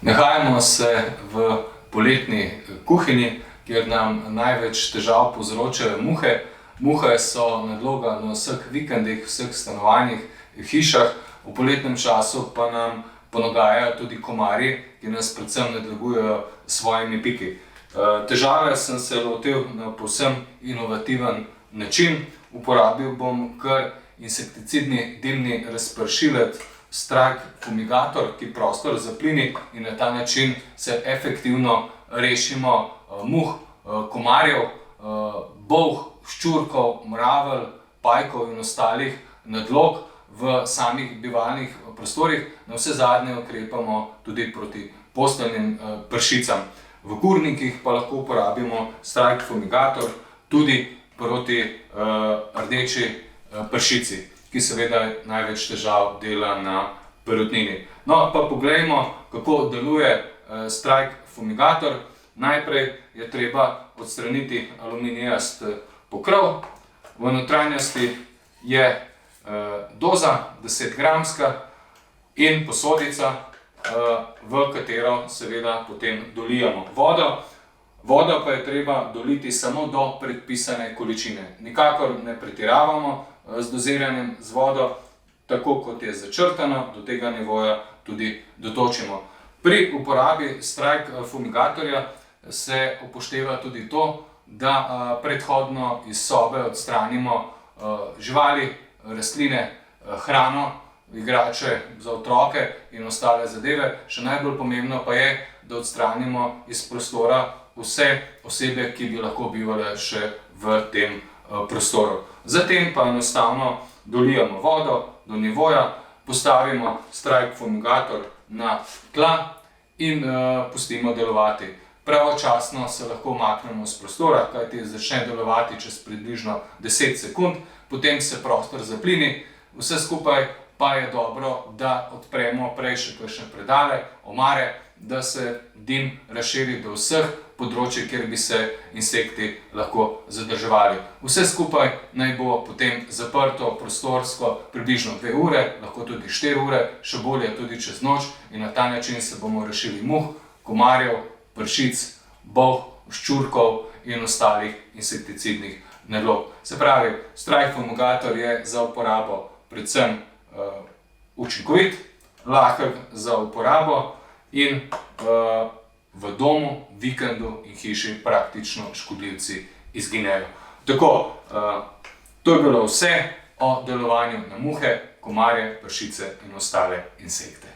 Nahajamo se v poletni kuhinji, kjer nam največ težav povzročajo muhe. Muhe so nadloga na vseh vikendih, vseh stanovanjih, hišah, v poletnem času pa nam ponagajajo tudi komarji, ki nas predvsem nadlegujejo s svojimi piki. Težave sem se lotil na povsem inovativen način. Uporabil bom kar insekticidni dimni razpršilec Strike Fumigator, ki prostor zaplini in na ta način se efektivno rešimo muh, komarjev, bolh, ščurkov, mravelj, pajkov in ostalih nadlog v samih bivalnih prostorih. Navsezadnje ukrepamo tudi proti posteljnim pršicam. V kurnikih pa lahko uporabimo Strike Fumigator tudi proti rdeči pršici, ki seveda največ težav dela na perutnini. No, pa poglejmo, kako deluje Strike Fumigator. Najprej je treba odstraniti aluminijast pokrov. V notranjosti je doza 10-gramska in posodica, v katero seveda potem dolijamo vodo. Vodo pa je treba doliti samo do predpisane količine. Nikakor ne pretiravamo z doziranjem z vodo, tako kot je začrtano, do tega nivoja tudi dotočimo. Pri uporabi Strike Fumigatorja se upošteva tudi to, da predhodno iz sobe odstranimo živali, rastline, hrano, igrače za otroke in ostale zadeve. Še najbolj pomembno pa je, da odstranimo iz prostora vse osebe, ki bi lahko bivale še v tem prostoru. Zatem pa enostavno dolijemo vodo do nivoja, postavimo Strike Fumigator na tla in pustimo delovati. Pravočasno se lahko umaknemo iz prostora, kajti začne delovati čez približno 10 sekund, potem se prostor zaplini. Vse skupaj pa je dobro, da odpremo prej še kakšne predale, omare, da se dim razširi do vseh področij, kjer bi se insekti lahko zadrževali. Vse skupaj naj bo potem zaprto prostorsko približno 2 ure, lahko tudi 4 ure, še bolje tudi čez noč, in na ta način se bomo rešili muh, komarjev, pršic, bolh, ščurkov in ostalih insekticidnih nadlog. Se pravi, Strike Fumigator je za uporabo predvsem učinkovit, lahek za uporabo in v domu, vikendu in hiši praktično škodljivci izginejo. Tako, to je bilo vse o delovanju na muhe, komarje, pršice in ostale insekte.